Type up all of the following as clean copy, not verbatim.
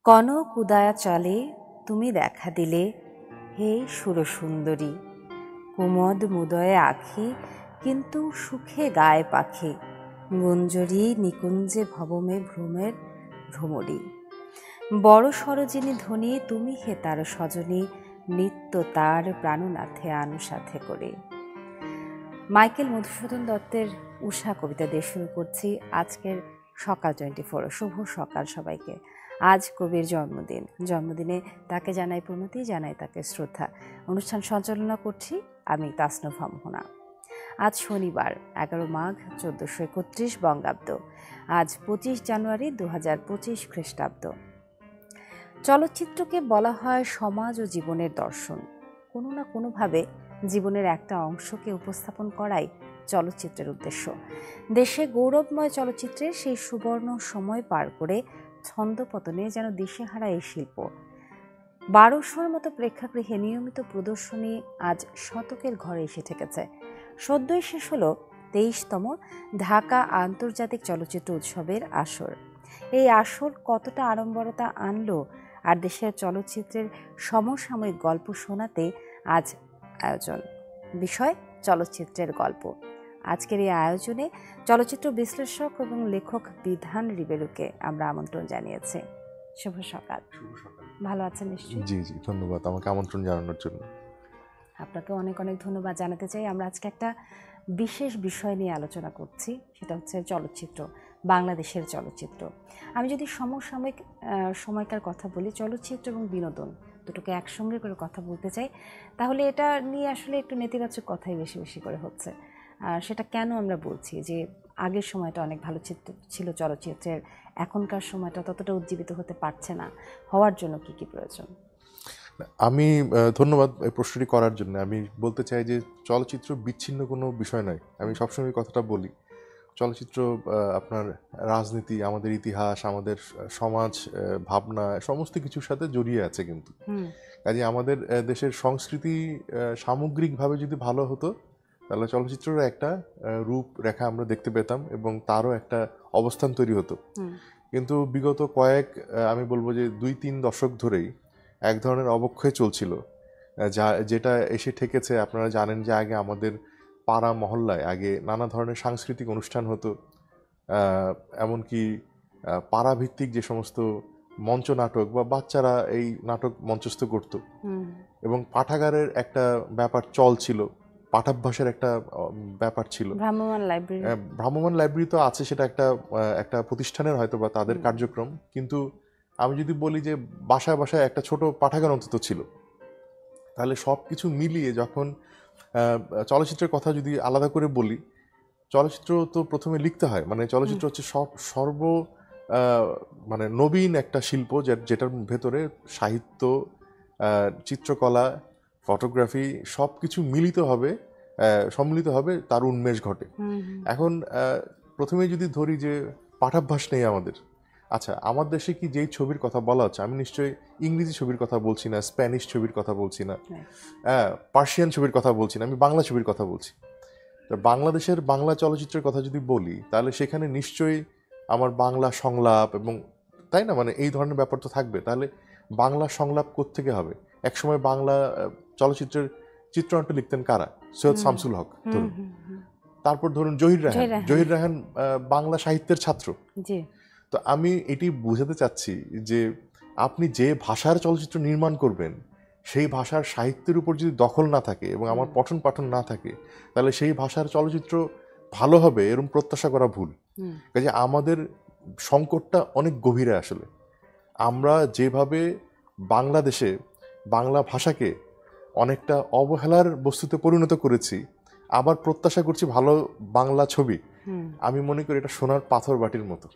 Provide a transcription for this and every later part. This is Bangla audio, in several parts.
কনক উদয়া চলে তুমি দেখা দিলে, হে সুরসুন্দরী। কুমদ মুদয়ে আঁখি কিন্তু সুখে গায়ে পাখি, গুঞ্জরী নিকুঞ্জে ভবমে ভ্রমের ভ্রমরী। বড় সরোজিনী ধ্বনি তুমি হে তার সজনী, নিত্য তার প্রাণনাথে আনুসাথে করে। মাইকেল মধুসূদন দত্তের উষা কবিতা দিয়ে শুরু করছি আজকের সকাল 24। শুভ সকাল সবাইকে। আজ কবির জন্মদিনে তাকে জানাই প্রণতি, জানাই তাকে শ্রদ্ধা। অনুষ্ঠান সঞ্চালনা করছি আমি তাসনুফ হামহুনা। আজ শনিবার 11 মাঘ 1431 বঙ্গাব্দ, আজ 25 জানুয়ারি 2025 খ্রিস্টাব্দ। চলচ্চিত্রকে বলা হয় সমাজ ও জীবনের দর্শন। কোনো না কোনোভাবে জীবনের একটা অংশকে উপস্থাপন করাই চলচ্চিত্রের উদ্দেশ্য। দেশে গৌরবময় চলচ্চিত্রের সেই সুবর্ণ সময় পার করে ছন্দপতনে যেন দিশেহারা এই শিল্প। 1200-র মতো প্রেক্ষাগৃহে নিয়মিত প্রদর্শনী আজ শতকের ঘরে এসে ঠেকেছে। সদ্যই শেষ হলো 23তম ঢাকা আন্তর্জাতিক চলচ্চিত্র উৎসবের আসর। এই আসর কতটা আড়ম্বরতা আনলো আর দেশের চলচ্চিত্রের সমসাময়িক গল্প শোনাতে আজ আয়োজন। বিষয় চলচ্চিত্রের গল্প। আজকের এই আয়োজনে চলচ্চিত্র বিশ্লেষক এবং লেখক বিধান রিবেলুকে আমরা আমন্ত্রণ জানিয়েছি। শুভ সকাল। ভালো আছেন নিশ্চয়ই? জি জি, ধন্যবাদ আমাকে আমন্ত্রণ জানানোর জন্য। আপনাকে অনেক অনেক ধন্যবাদ জানাতে চাই। আমরা আজকে একটা বিশেষ বিষয় নিয়ে আলোচনা করছি, সেটা হচ্ছে চলচ্চিত্র, বাংলাদেশের চলচ্চিত্র। আমি যদি সমসাময়িক সময়কার কথা বলি, চলচ্চিত্র এবং বিনোদন দুটোকে একসঙ্গে করে কথা বলতে চাই, তাহলে এটা নিয়ে আসলে একটু নেতিবাচক কথাই বেশি বেশি করে হচ্ছে। সেটা কেন আমরা বলছি যে আগের সময়টা অনেক ভালো ছিল চলচ্চিত্রের, এখনকার সময়টা ততটা উজ্জীবিত হতে পারছে না, হওয়ার জন্য কি কি প্রয়োজন? আমি ধন্যবাদ এই প্রশ্নটি করার জন্য। আমি বলতে চাই যে চলচ্চিত্র বিচ্ছিন্ন কোনো বিষয় নয়। আমি সবসময় কথাটা বলি, চলচ্চিত্র আপনার রাজনীতি, আমাদের ইতিহাস, আমাদের সমাজ, ভাবনা সমস্ত কিছুর সাথে জড়িয়ে আছে কিন্তু। কাজে আমাদের দেশের সংস্কৃতি সামগ্রিকভাবে যদি ভালো হতো, তাহলে চলচ্চিত্রেরও একটা রূপরেখা আমরা দেখতে পেতাম এবং তারও একটা অবস্থান তৈরি হতো। কিন্তু বিগত আমি বলবো যে 2-3 দশক ধরেই এক ধরনের অবক্ষয় চলছিল, যেটা এসে ঠেকেছে। আপনারা জানেন যে আগে আমাদের পাড়া মহল্লায় আগে নানা ধরনের সাংস্কৃতিক অনুষ্ঠান হতো, এমনকি পাড়াভিত্তিক যে সমস্ত মঞ্চ নাটক বা বাচ্চারা এই নাটক মঞ্চস্থ করত, এবং পাঠাগারের একটা ব্যাপার চল ছিল, পাঠাভ্যাসের একটা ব্যাপার ছিল। ভ্রাম্যমাণ লাইব্রেরি তো আছে, সেটা একটা প্রতিষ্ঠানের হয়তো বা তাদের কার্যক্রম। কিন্তু আমি যদি বলি যে বাসায় বাসায় একটা ছোট পাঠাগার অন্তত ছিল, তাহলে সব কিছু মিলিয়ে যখন চলচ্চিত্রের কথা যদি আলাদা করে বলি, চলচ্চিত্র তো প্রথমে লিখতে হয়। মানে চলচ্চিত্র হচ্ছে মানে নবীন একটা শিল্প, যেটার ভেতরে সাহিত্য, চিত্রকলা, ফটোগ্রাফি সব কিছু সম্মিলিত হবে, তার উন্মেষ ঘটে। এখন প্রথমে যদি ধরি যে পাঠাভ্যাস নেই আমাদের। আচ্ছা, আমার দেশে কি যেই ছবির কথা বলা হচ্ছে, আমি নিশ্চয়ই ইংরেজি ছবির কথা বলছি না, স্প্যানিশ ছবির কথা বলছি না, পার্সিয়ান ছবির কথা বলছি না, আমি বাংলা ছবির কথা বলছি। বাংলাদেশের বাংলা চলচ্চিত্রের কথা যদি বলি, তাহলে সেখানে নিশ্চয়ই আমার বাংলা সংলাপ এবং তাই না, মানে এই ধরনের ব্যাপার তো থাকবে। তাহলে বাংলা সংলাপ কোত্থেকে হবে? একসময় বাংলা চলচ্চিত্রের চিত্রনাট্য লিখতেন কারা? সৈয়দ শামসুল হক ধরুন, তারপর ধরুন জহির রায়হান বাংলা সাহিত্যের ছাত্র। তো আমি এটি বোঝাতে চাচ্ছি যে আপনি যে ভাষার চলচ্চিত্র নির্মাণ করবেন, সেই ভাষার সাহিত্যের উপর যদি দখল না থাকে এবং আমার পঠন পাঠন না থাকে, তাহলে সেই ভাষার চলচ্চিত্র ভালো হবে এরকম প্রত্যাশা করা ভুল। কাজে আমাদের সংকটটা অনেক গভীরে। আসলে আমরা যেভাবে বাংলাদেশে বাংলা ভাষাকে অনেকটা অবহেলার বস্তুতে পরিণত করেছি, আবার প্রত্যাশা করছি ভালো বাংলা ছবি, আমি মনে করি এটা সোনার পাথর বাটির মতো,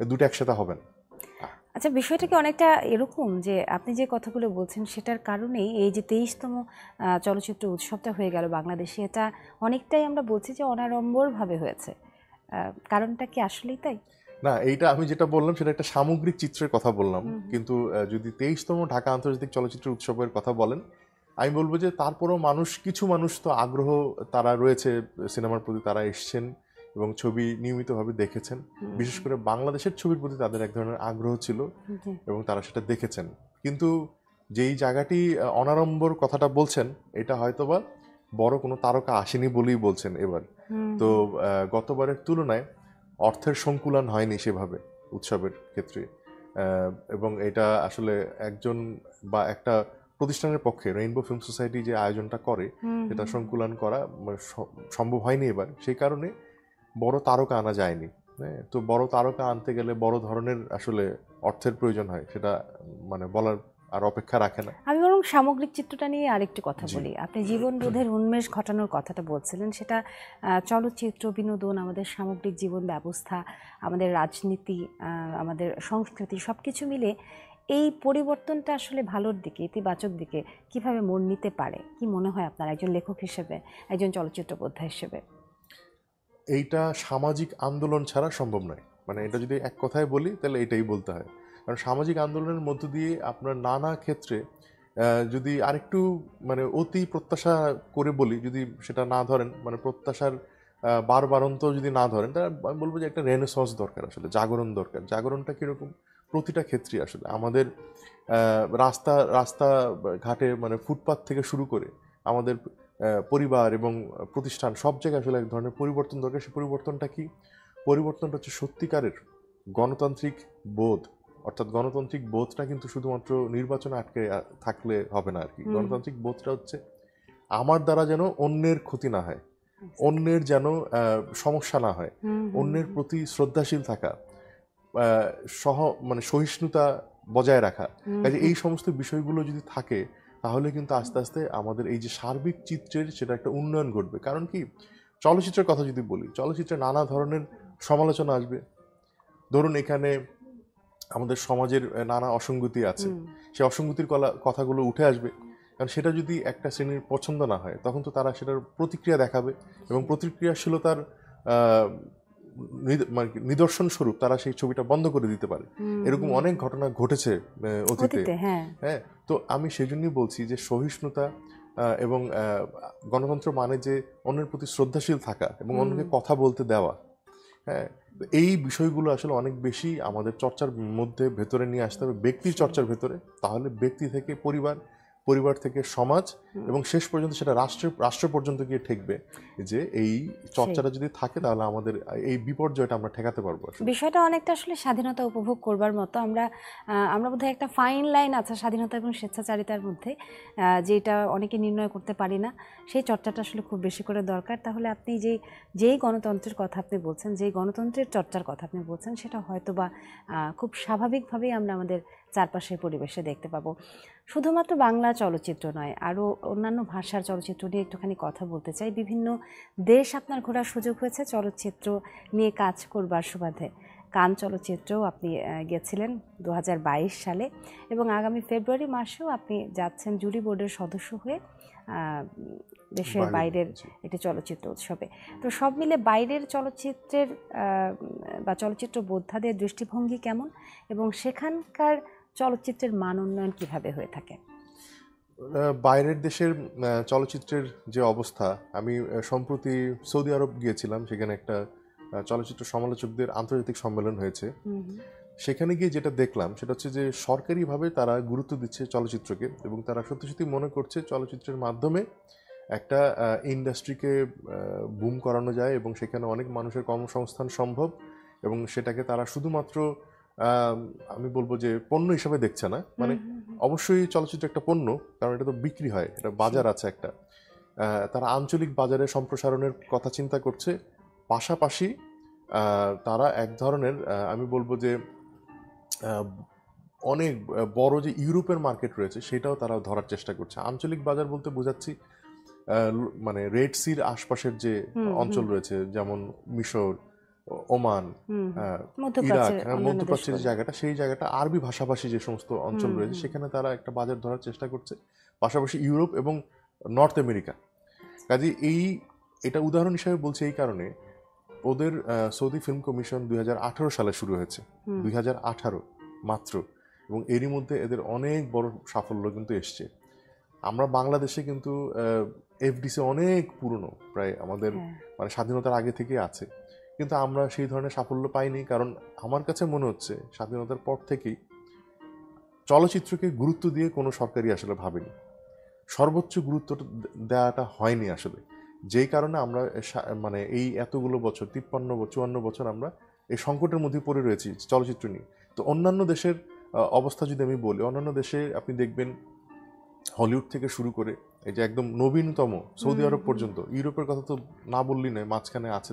দুটো একসাথে হবে না। আচ্ছা, বিষয়টা কি অনেকটা এরকম যে আপনি যে কথাগুলো বলছেন সেটার কারণেই এই যে 23তম চলচ্চিত্র উৎসবটা হয়ে গেল বাংলাদেশে, এটা অনেকটাই আমরা বলছি যে অনাড়ম্বরভাবে হয়েছে, কারণটা কি আসলেই তাই? না, এইটা আমি যেটা বললাম সেটা একটা সামগ্রিক চিত্রের কথা বললাম। কিন্তু যদি 23তম ঢাকা আন্তর্জাতিক চলচ্চিত্র উৎসবের কথা বলেন, আমি বলবো যে তারপরও কিছু মানুষ তো আগ্রহ তারা রয়েছে সিনেমার প্রতি, তারা এসছেন এবং ছবি নিয়মিতভাবে দেখেছেন। বিশেষ করে বাংলাদেশের ছবির প্রতি তাদের এক ধরনের আগ্রহ ছিল এবং তারা সেটা দেখেছেন। কিন্তু যেই জায়গাটি অনাড়ম্বর কথাটা বলছেন, এটা হয়তোবা বড় কোনো তারকা আসেনি বলেই বলছেন এবার। তো গতবারের তুলনায় অর্থের সংকুলান হয়নি সেভাবে উৎসবের ক্ষেত্রে, এবং এটা আসলে একজন বা একটা প্রতিষ্ঠানের পক্ষে রেইনবো ফিল্ম সোসাইটি যে আয়োজনটা করে এটা সংকুলান করা সম্ভব হয়নি এবার। সেই কারণে বড় তারকা আনা যায়নি। হ্যাঁ, তো বড় তারকা আনতে গেলে বড় ধরনের আসলে অর্থের প্রয়োজন হয়, সেটা মানে বলার আর অপেক্ষা রাখে না। আমি বরং সামগ্রিক চিত্রটা নিয়ে আরেকটু কথা বলি। আপনি জীবনবোধের উন্মেষ ঘটানোর কথাটা বলছিলেন, সেটা চলচ্চিত্র, বিনোদন, আমাদের সামগ্রিক জীবন ব্যবস্থা, আমাদের রাজনীতি, আমাদের সংস্কৃতি সবকিছু মিলে এই পরিবর্তনটা আসলে ভালোর দিকে, ইতিবাচক দিকে কিভাবে মোড় নিতে পারে? কি মনে হয় আপনার একজন লেখক হিসেবে, একজন চলচ্চিত্র বোদ্ধা হিসেবে? এইটা সামাজিক আন্দোলন ছাড়া সম্ভব নয়। মানে এটা যদি এক কথায় বলি তাহলে এটাই বলতে হয়। কারণ সামাজিক আন্দোলনের মধ্য দিয়ে আপনার নানা ক্ষেত্রে যদি আরেকটু মানে অতি প্রত্যাশা করে বলি, যদি সেটা না ধরেন, মানে প্রত্যাশার বারবারন্ত যদি না ধরেন, তা আমি বলবো যে একটা রেনেসন্স দরকার, আসলে জাগরণ দরকার। জাগরণটা কীরকম? প্রতিটা ক্ষেত্রেই আসলে আমাদের রাস্তা রাস্তা ঘাটে, মানে ফুটপাথ থেকে শুরু করে আমাদের পরিবার এবং প্রতিষ্ঠান, সব জায়গায় আসলে এক ধরনের পরিবর্তন দরকার। সেই পরিবর্তনটা কি? পরিবর্তনটা হচ্ছে সত্যিকারের গণতান্ত্রিক বোধ। অর্থাৎ গণতান্ত্রিক বোধটা কিন্তু শুধুমাত্র নির্বাচনে আটকে থাকলে হবে না আর কি। গণতান্ত্রিক বোধটা হচ্ছে আমার দ্বারা যেন অন্যের ক্ষতি না হয়, অন্যের যেন সমস্যা না হয়, অন্যের প্রতি শ্রদ্ধাশীল থাকা, মানে সহিষ্ণুতা বজায় রাখা। কাজে এই সমস্ত বিষয়গুলো যদি থাকে, তাহলে কিন্তু আস্তে আস্তে আমাদের এই যে সার্বিক চিত্রের সেটা একটা উন্নয়ন ঘটবে। কারণ কি, চলচ্চিত্রের কথা যদি বলি, চলচ্চিত্রে নানা ধরনের সমালোচনা আসবে। ধরুন এখানে আমাদের সমাজের নানা অসঙ্গতি আছে, সেই অসঙ্গতির কথাগুলো উঠে আসবে। কারণ সেটা যদি একটা শ্রেণীর পছন্দ না হয়, তখন তো তারা সেটার প্রতিক্রিয়া দেখাবে এবং প্রতিক্রিয়াশীলতার নিদর্শন স্বরূপ তারা সেই ছবিটা বন্ধ করে দিতে পারে। এরকম অনেক ঘটনা ঘটেছে অতীতে। হ্যাঁ, তো আমি সেই জন্যই বলছি যে সহিষ্ণুতা এবং গণতন্ত্র মানে যে অন্যের প্রতি শ্রদ্ধাশীল থাকা এবং অন্যকে কথা বলতে দেওয়া। হ্যাঁ, এই বিষয়গুলো আসলে অনেক বেশি আমাদের চর্চার মধ্যে ভেতরে নিয়ে আসতে হবে, ব্যক্তির চর্চার ভেতরে। তাহলে ব্যক্তি থেকে পরিবার, পরিবার থেকে সমাজ এবং শেষ পর্যন্ত সেটা রাষ্ট্র পর্যন্ত গিয়ে ঠেকবে। যে এই চর্চাটা যদি থাকে, তাহলে আমাদের এই বিপর্যয়টা আমরা ঠেকাতে পারবো। বিষয়টা অনেকটা আসলে স্বাধীনতা উপভোগ করবার মতো। আমরা বোধহয় একটা ফাইন লাইন আছে স্বাধীনতা এবং স্বেচ্ছাচারিতার মধ্যে, যেটা অনেকে নির্ণয় করতে পারি না। সেই চর্চাটা আসলে খুব বেশি করে দরকার। তাহলে আপনি যেই গণতন্ত্রের কথা আপনি বলছেন, যেই গণতন্ত্রের চর্চার কথা আপনি বলছেন, সেটা হয়তো বা খুব স্বাভাবিকভাবেই আমরা আমাদের চারপাশের পরিবেশে দেখতে পাবো। শুধুমাত্র বাংলা চলচ্চিত্র নয়, আরও অন্যান্য ভাষার চলচ্চিত্র নিয়ে একটুখানি কথা বলতে চাই। বিভিন্ন দেশ আপনার ঘোরার সুযোগ হয়েছে চলচ্চিত্র নিয়ে কাজ করবার সুবাদে। কান চলচ্চিত্রেও আপনি গেছিলেন 2022 সালে, এবং আগামী ফেব্রুয়ারি মাসেও আপনি যাচ্ছেন জুরি বোর্ডের সদস্য হয়ে দেশের বাইরের একটি চলচ্চিত্র উৎসবে। তো সব মিলে বাইরের চলচ্চিত্রের বা চলচ্চিত্র বোদ্ধাদের দৃষ্টিভঙ্গি কেমন, এবং সেখানকার চলচ্চিত্রের মান উন্নয়ন কীভাবে হয়ে থাকে? বাইরের দেশের চলচ্চিত্রের যে অবস্থা, আমি সম্প্রতি সৌদি আরব গিয়েছিলাম। সেখানে একটা চলচ্চিত্র সমালোচকদের আন্তর্জাতিক সম্মেলন হয়েছে। সেখানে গিয়ে যেটা দেখলাম সেটা হচ্ছে যে সরকারিভাবে তারা গুরুত্ব দিচ্ছে চলচ্চিত্রকে, এবং তারা সত্যি সত্যি মনে করছে চলচ্চিত্রের মাধ্যমে একটা ইন্ডাস্ট্রিকে বুম করানো যায় এবং সেখানে অনেক মানুষের কর্মসংস্থান সম্ভব। এবং সেটাকে তারা শুধুমাত্র আমি বলবো যে পণ্য হিসাবে দেখছে না। মানে অবশ্যই চলচ্চিত্র একটা পণ্য, কারণ এটা তো বিক্রি হয়, এটা বাজার আছে একটা। তারা আঞ্চলিক বাজারে সম্প্রসারণের কথা চিন্তা করছে, পাশাপাশি তারা এক ধরনের আমি বলবো যে অনেক বড় যে ইউরোপের মার্কেট রয়েছে সেটাও তারা ধরার চেষ্টা করছে। আঞ্চলিক বাজার বলতে বোঝাচ্ছি মানে রেড সির আশপাশের যে অঞ্চল রয়েছে, যেমন মিশর, ওমান, ইরাক, মধ্যপ্রাচ্যের যে জায়গাটা, সেই জায়গাটা আরবি ভাষাভাষী যে সমস্ত অঞ্চল রয়েছে সেখানে তারা একটা বাজার ধরার চেষ্টা করছে, পাশাপাশি ইউরোপ এবং নর্থ আমেরিকা। কাজে এটা উদাহরণ হিসাবে বলছে এই কারণে, ওদের সৌদি ফিল্ম কমিশন 2018 সালে শুরু হয়েছে, 2018 মাত্র, এবং এরই মধ্যে এদের অনেক বড় সাফল্য কিন্তু এসছে। আমরা বাংলাদেশে কিন্তু এফডিসি অনেক পুরনো, প্রায় আমাদের মানে স্বাধীনতার আগে থেকে আছে। কিন্তু আমরা সেই ধরনের সাফল্য পাইনি। কারণ আমার কাছে মনে হচ্ছে স্বাধীনতার পর থেকেই চলচ্চিত্রকে গুরুত্ব দিয়ে কোনো সরকারই আসলে ভাবেনি, সর্বোচ্চ গুরুত্ব দেওয়াটা হয়নি আসলে। যেই কারণে আমরা মানে এই এতগুলো বছর 53-54 বছর আমরা এই সংকটের মধ্যে পড়ে রয়েছি চলচ্চিত্র নিয়ে। তো অন্যান্য দেশের অবস্থা যদি আমি বলি, অন্যান্য দেশে আপনি দেখবেন হলিউড থেকে শুরু করে এই যে একদম নবীনতম সৌদি আরব পর্যন্ত, ইউরোপের কথা তো না বললেই নয়, মাঝখানে আছে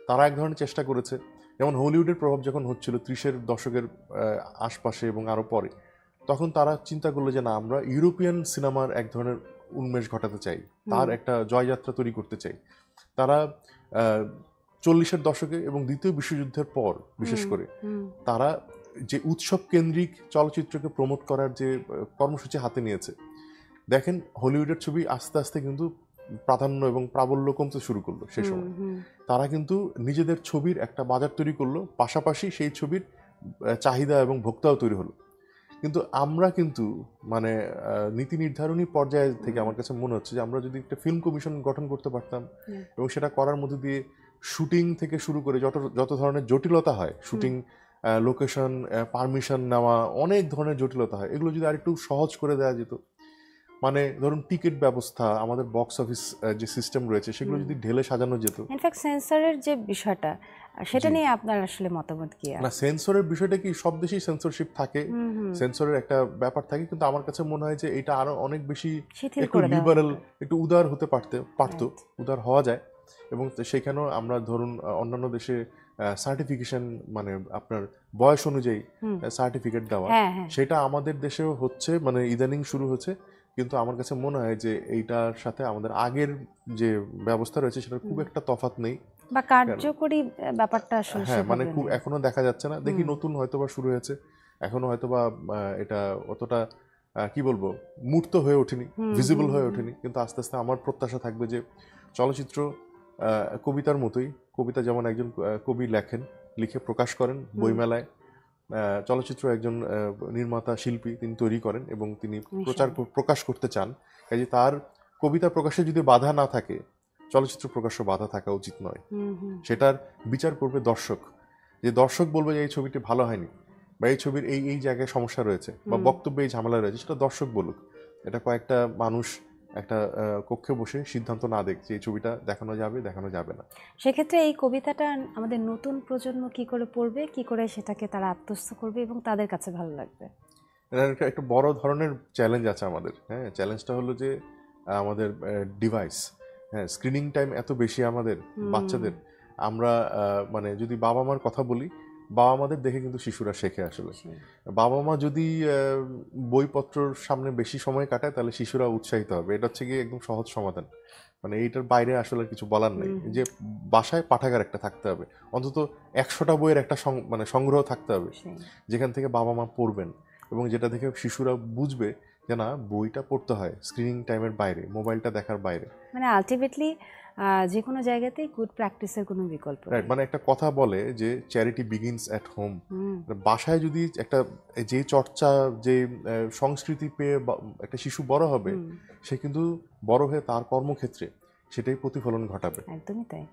তারা এক ধরনের চেষ্টা করেছে। যেমন হলিউডের প্রভাব যখন হচ্ছিল 30-এর দশকের আশপাশে এবং আরও পরে, তখন তারা চিন্তা করলো যে না, আমরা ইউরোপিয়ান সিনেমার এক ধরনের উন্মেষ ঘটাতে চাই, তার একটা জয়যাত্রা তৈরি করতে চাই। তারা 40-এর দশকে এবং দ্বিতীয় বিশ্বযুদ্ধের পর বিশেষ করে তারা যে উৎসব কেন্দ্রিক চলচ্চিত্রকে প্রমোট করার যে কর্মসূচি হাতে নিয়েছে, দেখেন হলিউডের ছবি আস্তে আস্তে কিন্তু প্রাধান্য এবং প্রাবল্য কমতে শুরু করলো। সে সময় তারা কিন্তু নিজেদের ছবির একটা বাজার তৈরি করলো, পাশাপাশি সেই ছবির চাহিদা এবং ভোক্তাও তৈরি হলো। কিন্তু আমরা কিন্তু মানে নীতি নির্ধারণী পর্যায়ে থেকে আমার কাছে মনে হচ্ছে যে আমরা যদি একটা ফিল্ম কমিশন গঠন করতে পারতাম এবং সেটা করার মধ্যে দিয়ে শুটিং থেকে শুরু করে যত ধরনের জটিলতা হয়, শুটিং, লোকেশন, পারমিশন নেওয়া, অনেক ধরনের জটিলতা হয়, এগুলো যদি আরেকটু সহজ করে দেওয়া যেত, মানে ধরুন টিকিট ব্যবস্থা, আমাদের বক্স অফিস যে সিস্টেম রয়েছে, সেগুলো যদি ঢেলে সাজানো যেত। ইনফ্যাক্ট সেন্সরের যে বিষয়টা, সেটা নিয়ে আপনার আসলে মতামত কি? না, সেন্সরের বিষয়টা কি, সব দেশেই সেন্সরশিপ থাকে, সেন্সরের একটা ব্যাপার থাকে, কিন্তু আমার কাছে মনে হয় যে এটা আরো অনেক বেশি একটু লিবারেল, একটু উদার হতে পারতো, উদার হওয়া যায়। এবং সেখানেও আমরা ধরুন অন্যান্য দেশে সার্টিফিকেশন, মানে আপনার বয়স অনুযায়ী সার্টিফিকেট দেওয়া, সেটা আমাদের দেশেও হচ্ছে, মানে ইদানিং শুরু হচ্ছে। কিন্তু আমার কাছে মনে হয় যে এইটার সাথে আমাদের আগের যে ব্যবস্থা রয়েছে সেটার খুব একটা তফাৎ নেই, বা কার্যকরী ব্যাপারটা আসলে হ্যাঁ, মানে খুব এখনো দেখা যাচ্ছে না। দেখি নতুন হয়তোবা শুরু হয়েছে, এখনো হয়তোবা এটা অতটা কি বলবো, মূর্ত হয়ে ওঠেনি, ভিজিবল হয়ে ওঠেনি। কিন্তু আস্তে আস্তে আমার প্রত্যাশা থাকবে যে চলচ্চিত্র কবিতার মতোই, কবিতা যেমন একজন কবি লিখে প্রকাশ করেন বইমেলায়, চলচ্চিত্র একজন নির্মাতা শিল্পী তিনি তৈরি করেন এবং তিনি প্রকাশ করতে চান। কাজে তার কবিতা প্রকাশে যদি বাধা না থাকে, চলচ্চিত্র প্রকাশ্য বাধা থাকা উচিত নয়। সেটার বিচার করবে দর্শক, যে দর্শক বলবে যে এই ছবিটি ভালো হয়নি, বা এই ছবির এই জায়গায় সমস্যা রয়েছে, বা বক্তব্যে এই ঝামেলা রয়েছে, সেটা দর্শক বলুক। এটা কয়েকটা মানুষ একটা কক্ষে বসে সিদ্ধান্ত না দেখ যে এই ছবিটা দেখানো যাবে না। সেক্ষেত্রে এই কবিতাটা আমাদের নতুন প্রজন্ম কি করে পড়বে, কি করে সেটাকে তারা আত্মস্থ করবে এবং তাদের কাছে ভালো লাগবে? একটা বড় ধরনের চ্যালেঞ্জ আছে আমাদের। হ্যাঁ, চ্যালেঞ্জটা হলো যে আমাদের ডিভাইস, হ্যাঁ, স্ক্রিনিং টাইম এত বেশি আমাদের বাচ্চাদের। আমরা মানে যদি বাবা মার কথা বলি, বাবা মাদের দেখে কিন্তু শিশুরা শেখে আসলে। বাবা মা যদি বইপত্রর সামনে বেশি সময় কাটায়, তাহলে শিশুরা উৎসাহিত হবে। এটা হচ্ছে গিয়ে একদম সহজ সমাধান, মানে এইটার বাইরে আসলে কিছু বলার নেই। যে বাসায় পাঠাগার একটা থাকতে হবে, অন্তত 100টা বইয়ের একটা মানে সংগ্রহ থাকতে হবে, যেখান থেকে বাবা মা পড়বেন এবং যেটা দেখে শিশুরা বুঝবে যে না, বইটা পড়তে হয় স্ক্রিনিং টাইমের বাইরে, মোবাইলটা দেখার বাইরে। মানে আলটিমেটলি যে কোনো জায়গাতেই গুড প্র্যাকটিসের কোনো বিকল্প নেই। মানে একটা কথা বলে যে চ্যারিটি বিগিনস অ্যাট হোম। বাসায় যদি একটা যে চর্চা, যে সংস্কৃতি পেয়ে একটা শিশু বড় হবে, সে কিন্তু বড় হয়ে তার কর্মক্ষেত্রে সেটাই প্রতিফলন ঘটাবে। একদমই তাই।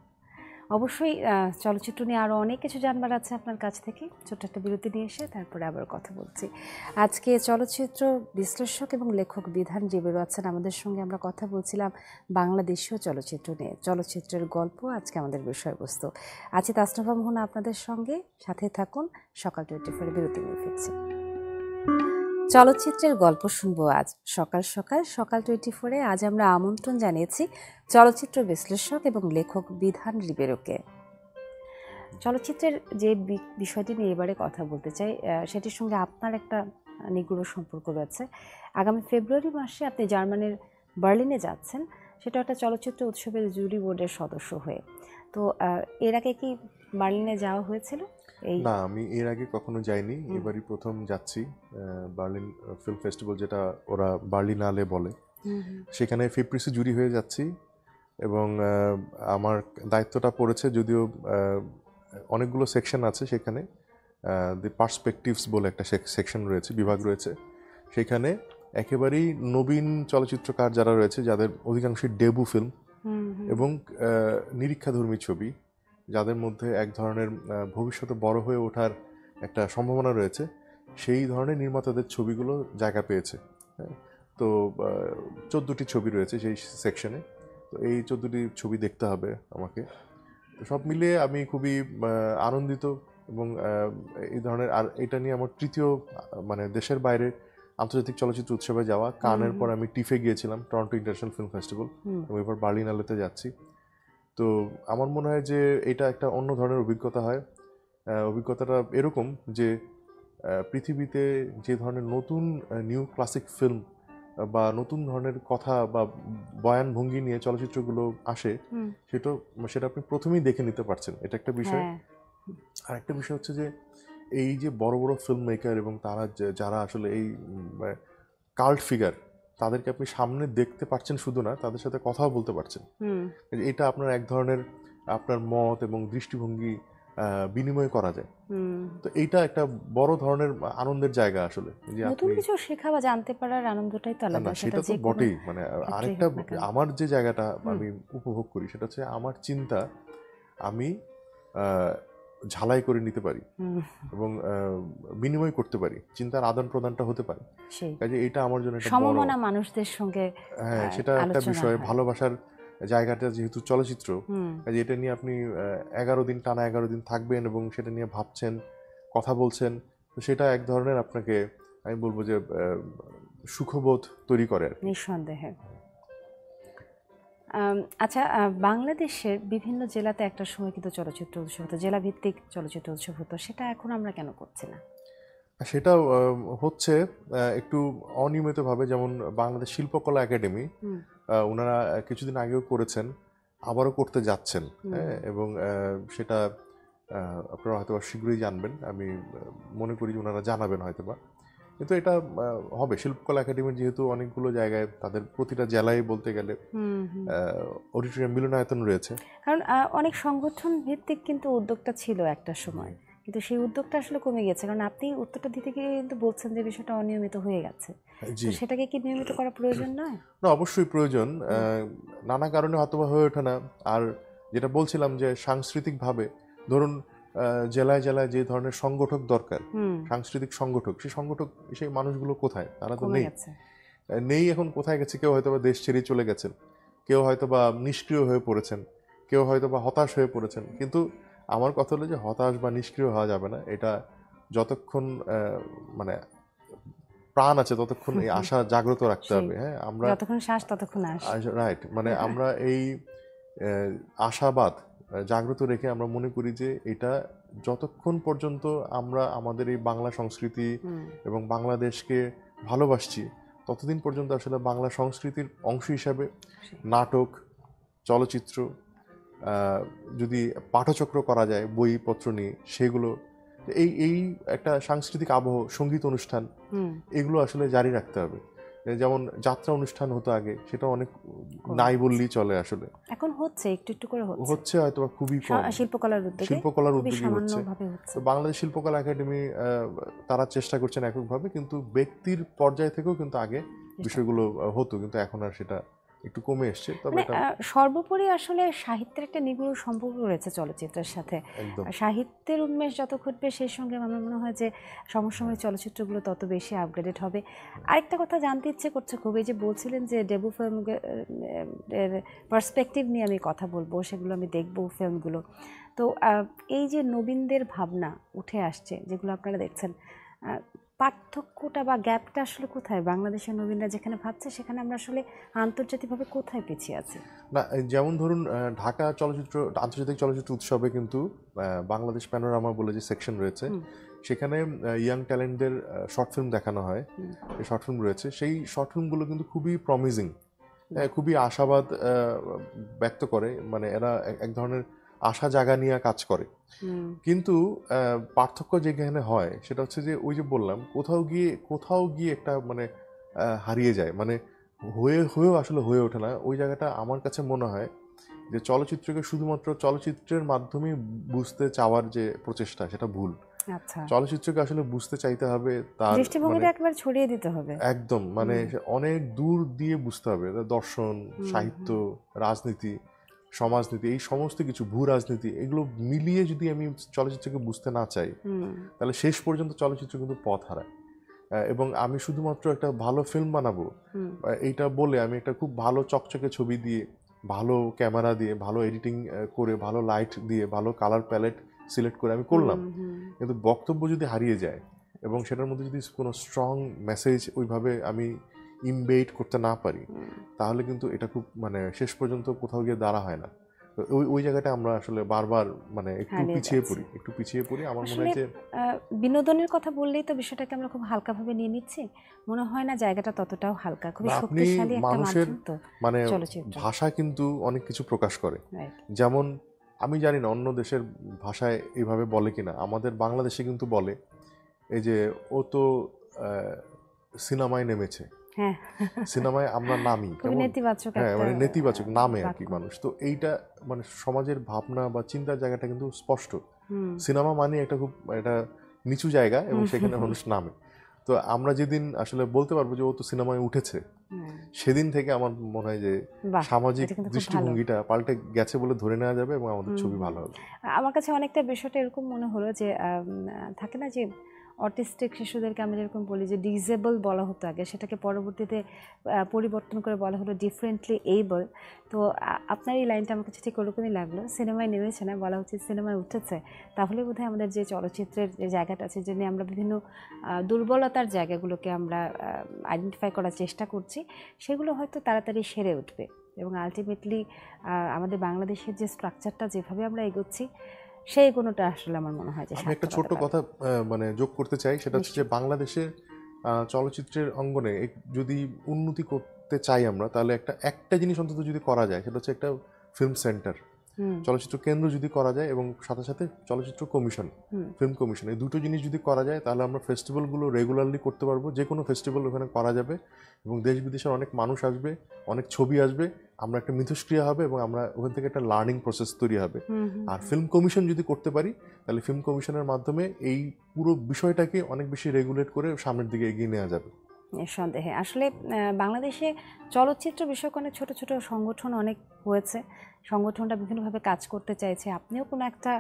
অবশ্যই চলচ্চিত্র নিয়ে আরও অনেক কিছু জানবার আছে আপনার কাছ থেকে। ছোট্ট একটা বিরতি নিয়ে এসে তারপরে আবার কথা বলছি। আজকে চলচ্চিত্র বিশ্লেষক এবং লেখক বিধান জিবেরও আছেন আমাদের সঙ্গে। আমরা কথা বলছিলাম বাংলাদেশীয় চলচ্চিত্র নিয়ে, চলচ্চিত্রের গল্প আজকে আমাদের বিষয়বস্তু। আজকে তাসনভা মোহনা আপনাদের সঙ্গে, সাথে থাকুন। সকাল 24 বিরতি নিয়ে ফিরছি। চলচ্চিত্রের গল্প শুনবো আজ সকাল সকাল 24-এ। আজ আমরা আমন্ত্রণ জানিয়েছি চলচ্চিত্র বিশ্লেষক এবং লেখক বিধান রিবেরোকে। চলচ্চিত্রের যে বিষয়টি নিয়ে এবারে কথা বলতে চাই, সেটির সঙ্গে আপনার একটা নিগুড় সম্পর্ক রয়েছে। আগামী ফেব্রুয়ারি মাসে আপনি জার্মানির বার্লিনে যাচ্ছেন, সেটা একটা চলচ্চিত্র উৎসবের জুরি বোর্ডের সদস্য হয়ে। তো এর আগে কি বার্লিনে যাওয়া হয়েছিল? না, আমি এর আগে কখনো যাইনি, এবারই প্রথম যাচ্ছি। বার্লিন ফিল্ম ফেস্টিভ্যাল, যেটা ওরা বার্লিনালে বলে, সেখানে ফেব্রুয়ারি জুরি হয়ে যাচ্ছি। এবং আমার দায়িত্বটা পড়েছে, যদিও অনেকগুলো সেকশন আছে সেখানে, দি পার্সপেক্টিভস বলে একটা সেকশন রয়েছে, বিভাগ রয়েছে। সেখানে একেবারেই নবীন চলচ্চিত্রকার যারা রয়েছে, যাদের অধিকাংশই ডেবু ফিল্ম এবং নিরীক্ষাধর্মী ছবি, যাদের মধ্যে এক ধরনের ভবিষ্যতে বড় হয়ে ওঠার একটা সম্ভাবনা রয়েছে, সেই ধরনের নির্মাতাদের ছবিগুলো জায়গা পেয়েছে। হ্যাঁ, তো 14টি ছবি রয়েছে সেই সেকশনে। তো এই 14টি ছবি দেখতে হবে আমাকে। তো সব মিলিয়ে আমি খুবই আনন্দিত এবং এই ধরনের, আর এটা নিয়ে আমার তৃতীয় মানে দেশের বাইরে আন্তর্জাতিক চলচ্চিত্র উৎসবে যাওয়া। কানের পর আমি টিফে গিয়েছিলাম, টরন্টো ইন্টারন্যাশনাল ফিল্ম ফেস্টিভ্যাল, এবং এবার বার্লিনালেতে যাচ্ছি। তো আমার মনে হয় যে এটা একটা অন্য ধরনের অভিজ্ঞতা হয়। অভিজ্ঞতাটা এরকম যে পৃথিবীতে যে ধরনের নতুন নিউ ক্লাসিক ফিল্ম বা নতুন ধরনের কথা বা বয়ান ভঙ্গি নিয়ে চলচ্চিত্রগুলো আসে, সেটা আপনি প্রথমেই দেখে নিতে পারছেন, এটা একটা বিষয়। আর একটা বিষয় হচ্ছে যে এই যে বড় বড় ফিল্ম মেকার এবং তারা যারা আসলে এই কাল্ট ফিগার, তাদেরকে আপনি সামনে দেখতে পাচ্ছেন শুধু না, তাদের সাথে কথাও বলতে পারছেন। এটা আপনার এক ধরনের আপনার মত এবং দৃষ্টিভঙ্গি বিনিময় করা যায়। তো এইটা একটা বড় ধরনের আনন্দের জায়গা আসলে, যে নতুন কিছু শেখা বা জানতে পারার আনন্দটাই তো আলাদা। সেটা তো বটেই। মানে আরেকটা আমার যে জায়গাটা আমি উপভোগ করি সেটা হচ্ছে আমার চিন্তা আমি ঝালাই করে নিতে পারি এবং বিনিময় করতে পারি, চিন্তার আদান প্রদানটা হতে পারে। কাজে এটা আমার জন্য একটা সমমনা মানুষদের সঙ্গে, হ্যাঁ, সেটা একটা বিষয়। ভালোবাসার জায়গাটা যেহেতু চলচ্চিত্র, কাজে এটা নিয়ে আপনি 11 দিন টানা 11 দিন থাকবেন এবং সেটা নিয়ে ভাবছেন, কথা বলছেন, তো সেটা এক ধরনের আপনাকে আমি বলবো যে সুখবোধ তৈরি করে আর কি। নিঃসন্দেহে। আচ্ছা, বাংলাদেশের বিভিন্ন জেলাতে একটা সময় কিন্তু চলচ্চিত্র উৎসব হতো, জেলাভিত্তিক চলচ্চিত্র উৎসব হতো, সেটা এখন আমরা কেন করছি না? সেটা হচ্ছে একটু অনিয়মিতভাবে। যেমন বাংলাদেশ শিল্পকলা একাডেমি, ওনারা কিছুদিন আগেও করেছেন, আবারও করতে যাচ্ছেন। হ্যাঁ, এবং সেটা আপনারা হয়তো শীঘ্রই জানবেন, আমি মনে করি ওনারা জানাবেন হয়তোবা। কিন্তু এটা হবে শিল্পকলা একাডেমির, যেহেতু অনেকগুলো জায়গায় তাদের প্রতিটা জেলায় বলতে গেলে অডিটোরিয়াম মিলনায়তন রয়েছে। কারণ অনেক সংগঠন ভিত্তিক কিন্তু উদ্যোগটা ছিল একটা সময়, কিন্তু সেই উদ্যোগটা আসলে কমে গেছে। কারণ আপনি উত্তরটা দিতে গিয়ে কিন্তু বলছেন যে বিষয়টা অনিয়মিত হয়ে গেছে। সেটাকে কি নিয়মিত করা প্রয়োজন নয়? না, অবশ্যই প্রয়োজন। নানা কারণে হয়তোবা হয়ে ওঠে না। আর যেটা বলছিলাম যে সাংস্কৃতিকভাবে ধরুন জেলায় জেলায় যে ধরনের সংগঠক দরকার, সাংস্কৃতিক সংগঠক, সেই মানুষগুলো কোথায়? তারা তো নেই। এখন কোথায় গেছে? কেউ হয়তোবা দেশ ছেড়ে চলে গেছেন, কেউ হয়তোবা নিষ্ক্রিয় হয়ে পড়েছেন, কেউ হয়তোবা হতাশ হয়ে পড়েছেন। কিন্তু আমার কথা হলো যে হতাশ বা নিষ্ক্রিয় হওয়া যাবে না। এটা যতক্ষণ মানে প্রাণ আছে ততক্ষণ এই আশা জাগ্রত রাখতে হবে। হ্যাঁ, আমরা যতক্ষণ শ্বাস ততক্ষণ রাইট। মানে আমরা এই আশাবাদ জাগ্রত রেখে আমরা মনে করি যে এটা যতক্ষণ পর্যন্ত আমরা আমাদের এই বাংলা সংস্কৃতি এবং বাংলাদেশকে ভালোবাসছি, ততদিন পর্যন্ত আসলে বাংলা সংস্কৃতির অংশ হিসাবে নাটক, চলচ্চিত্র, যদি পাঠচক্র করা যায় বইপত্র নিয়ে, সেগুলো এই একটা সাংস্কৃতিক আবহ, সঙ্গীত অনুষ্ঠান, এগুলো আসলে জারি রাখতে হবে। যেমন যাত্রা অনুষ্ঠান হতো আগে, সেটা অনেক নাই বললেই চলে। আসলে এখন হচ্ছে, একটু একটু করে হচ্ছে, হয়তো খুবই কম। শিল্পকলার উদ্যোগে হচ্ছে। তো বাংলাদেশ শিল্পকলা একাডেমি তারা চেষ্টা করছেন এককভাবে, কিন্তু ব্যক্তির পর্যায় থেকেও কিন্তু আগে বিষয়গুলো হতো, কিন্তু এখন আর সেটা একটু কমে এসছে। তবে সর্বোপরি আসলে সাহিত্যের একটা নিবিড় সম্পর্ক রয়েছে চলচ্চিত্রের সাথে। সাহিত্যের উন্মেষ যত ঘটবে, সেই সঙ্গে আমার মনে হয় যে সমসাময়িক চলচ্চিত্রগুলো তত বেশি আপগ্রেডেড হবে। আরেকটা কথা জানতে ইচ্ছে করছে খুব, এই যে বলছিলেন যে ডেবু ফিল্ম পার্সপেক্টিভ নিয়ে আমি কথা বলবো, সেগুলো আমি দেখবো ফিল্মগুলো। তো এই যে নবীনদের ভাবনা উঠে আসছে, যেগুলো আপনারা দেখছেন, পার্থক্যটা বা গ্যাপটা আসলে কোথায়? বাংলাদেশের নবীনরা যেখানে ভাবছে, সেখানে আমরা আসলে আন্তর্জাতিকভাবে কোথায় পিছিয়ে আছি? না, যেমন ধরুন ঢাকা আন্তর্জাতিক চলচ্চিত্র উৎসবে কিন্তু বাংলাদেশ প্যানোরামা বলে যে সেকশন রয়েছে, সেখানে ইয়াং ট্যালেন্টদের শর্ট ফিল্ম দেখানো হয়। এই শর্ট ফিল্ম রয়েছে, সেই শর্ট ফিল্মগুলো কিন্তু খুবই প্রমিজিং, খুবই আশাবাদ ব্যক্ত করে। মানে এরা এক ধরনের আশা জাগা নিয়ে কাজ করে। কিন্তু পার্থক্য যেখানে হয় সেটা হচ্ছে যে ওই যে বললাম, কোথাও গিয়ে একটা মানে হারিয়ে যায়, মানে হয়েও আসলে হয়ে ওঠে না। ওই জায়গাটা আমার কাছে মনে হয় যে চলচ্চিত্রকে শুধুমাত্র চলচ্চিত্রের মাধ্যমে বুঝতে চাওয়ার যে প্রচেষ্টা, সেটা ভুল। চলচ্চিত্রকে আসলে বুঝতে চাইতে হবে, তার দৃষ্টিভঙ্গিটা একবার ছড়িয়ে দিতে হবে একদম। মানে অনেক দূর দিয়ে বুঝতে হবে, দর্শন, সাহিত্য, রাজনীতি সমাজনীতি, এই সমস্ত কিছু, ভূ রাজনীতি, এগুলো মিলিয়ে যদি আমি চলচ্চিত্রকে বুঝতে না চাই, তাহলে শেষ পর্যন্ত চলচ্চিত্র কিন্তু পথ হারায়। এবং আমি শুধুমাত্র একটা ভালো ফিল্ম বানাবো এইটা বলে আমি একটা খুব ভালো চকচকে ছবি দিয়ে, ভালো ক্যামেরা দিয়ে, ভালো এডিটিং করে, ভালো লাইট দিয়ে, ভালো কালার প্যালেট সিলেক্ট করে আমি করলাম, কিন্তু বক্তব্য যদি হারিয়ে যায় এবং সেটার মধ্যে যদি কোনো স্ট্রং মেসেজ ওইভাবে আমি ইমবেট করতে না পারি, তাহলে কিন্তু এটা খুব মানে শেষ পর্যন্ত কোথাও গিয়ে দাঁড়া হয় না। ওই জায়গাটা আমরা আসলে বারবার মানে একটু পিছিয়ে পড়ি। আমার মনে হয় যে বিনোদনের কথা বললেই তো বিষয়টাকে আমরা খুব হালকাভাবে নিয়ে নিচ্ছি, মনে হয় না জায়গাটা ততটাও হালকা, খুবই শক্তিশালী একটা মাধ্যম তো মানে ভাষা কিন্তু অনেক কিছু প্রকাশ করে। যেমন আমি জানি না অন্য দেশের ভাষায় এইভাবে বলে কিনা, আমাদের বাংলাদেশে কিন্তু বলে এই যে ও তো সিনেমায় নেমেছে, সিনেমায় আমরা নামি, মানে নেতিবাচক নামে আর কি মানুষ। তো এইটা মানে সমাজের ভাবনা বা চিন্তার জায়গাটা কিন্তু স্পষ্ট। সিনেমা মানে একটা খুব একটা নিচু জায়গা এবং সেখানে মানুষ নামে। তো আমরা যেদিন আসলে বলতে পারবো যে ও তো সিনেমায় উঠেছে, সেদিন থেকে আমার মনে হয় যে সামাজিক দৃষ্টিভঙ্গিটা পাল্টে গেছে বলে ধরে নেওয়া যাবে এবং আমাদের ছবি ভালো হবে। আমার কাছে অনেকটা বিষয়টা এরকম মনে হলো যে থাকে না যে অটিস্টিক শিশুদেরকে আমরা যেরকম বলি যে ডিসেবল বলা হতো আগে, সেটাকে পরবর্তীতে পরিবর্তন করে বলা হলো ডিফারেন্টলি এবল। তো আপনার এই লাইনটা আমার কাছে ঠিক ওরকমই লাগলো, সিনেমায় নেমেছে না, বলা উচিত সিনেমায় উঠেছে। তাহলে বোধহয় আমাদের যে চলচ্চিত্রের যে জায়গাটা আছে, যে নিয়ে আমরা বিভিন্ন দুর্বলতার জায়গাগুলোকে আমরা আইডেন্টিফাই করার চেষ্টা করছি, সেগুলো হয়তো তাড়াতাড়ি সেরে উঠবে এবং আলটিমেটলি আমাদের বাংলাদেশের যে স্ট্রাকচারটা যেভাবে আমরা এগোচ্ছি, সেই কোনোটা আসলে আমার মনে হয় যে আমি একটা ছোট্ট কথা মানে যোগ করতে চাই, সেটা হচ্ছে যে বাংলাদেশের চলচ্চিত্রের অঙ্গনে যদি উন্নতি করতে চাই আমরা, তাহলে একটা জিনিস অন্তত যদি করা যায়, সেটা হচ্ছে একটা ফিল্ম সেন্টার, চলচ্চিত্র কেন্দ্র যদি করা যায়, এবং সাথে সাথে চলচ্চিত্র কমিশন, ফিল্ম কমিশন, এই দুটো জিনিস যদি করা যায়, তাহলে আমরা ফেস্টিভ্যালগুলো রেগুলারলি করতে পারবো। যে কোনো ফেস্টিভ্যাল ওখানে করা যাবে এবং দেশ বিদেশের অনেক মানুষ আসবে, অনেক ছবি আসবে, আমরা একটা মিথস্ক্রিয়া হবে এবং আমরা ওখান থেকে একটা লার্নিং প্রসেস তৈরি হবে। আর ফিল্ম কমিশন যদি করতে পারি, তাহলে ফিল্ম কমিশনের মাধ্যমে এই পুরো বিষয়টাকে অনেক বেশি রেগুলেট করে সামনের দিকে এগিয়ে নেওয়া যাবে। নিঃসন্দেহে আসলে বাংলাদেশে চলচ্চিত্র বিষয়ক অনেক ছোট ছোট সংগঠন অনেক হয়েছে, সংগঠনটা বিভিন্নভাবে কাজ করতে চাইছে। আপনিও কোনো একটা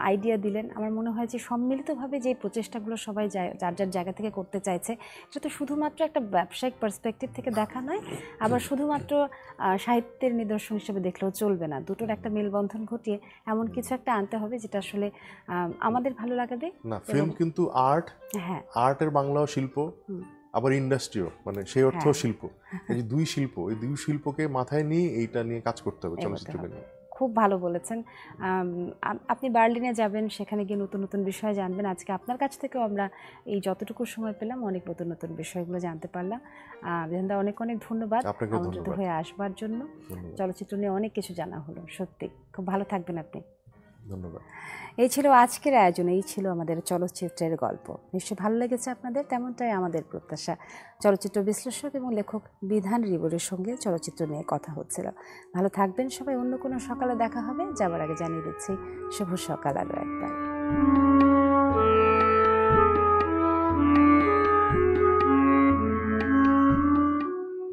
আইডিয়া দিলেন, আমার মনে হয় যে সম্মিলিতভাবে যে প্রচেষ্টাগুলো সবাই যার যার জায়গা থেকে করতে চাইছে, এটা তো শুধুমাত্র একটা ব্যবসায়িক পার্সপেক্টিভ থেকে দেখা নয়, আবার শুধুমাত্র সাহিত্যের নিদর্শন হিসেবে দেখলেও চলবে না। দুটোর একটা মেলবন্ধন ঘটিয়ে এমন কিছু একটা আনতে হবে যেটা আসলে আমাদের ভালো লাগাবে। না, ফিল্ম কিন্তু আর্ট, আর্টের বাংলাও শিল্প, আবার ইন্ডাস্ট্রিও, মানে সেই অর্থ শিল্প। এই যে দুই শিল্প, এই দুই শিল্পকে মাথায় নিয়ে এইটা নিয়ে কাজ করতে হবে চলচ্চিত্রকে নিয়ে। খুব ভালো বলেছেন। আপনি বার্লিনে যাবেন, সেখানে গিয়ে নতুন নতুন বিষয় জানবেন। আজকে আপনার কাছ থেকেও আমরা এই যতটুকু সময় পেলাম অনেক নতুন নতুন বিষয়গুলো জানতে পারলাম। বিধানদা অনেক অনেক ধন্যবাদ আমন্ত্রিত হয়ে আসবার জন্য। চলচ্চিত্র নিয়ে অনেক কিছু জানা হলো, সত্যি খুব ভালো থাকবেন আপনি। ধন্যবাদ। এই ছিল আজকের আয়োজন, এই ছিল আমাদের চলচ্চিত্রের গল্প। নিশ্চয়ই ভালো লেগেছে আপনাদের, তেমনটাই আমাদের প্রত্যাশা। চলচ্চিত্র বিশ্লেষক এবং লেখক বিধান রিবরের সঙ্গে চলচ্চিত্র নিয়ে কথা হচ্ছিল। ভালো থাকবেন সবাই, অন্য কোনো সকালে দেখা হবে। যাবার আগে জানিয়ে দিচ্ছি শুভ সকাল আরও একবার।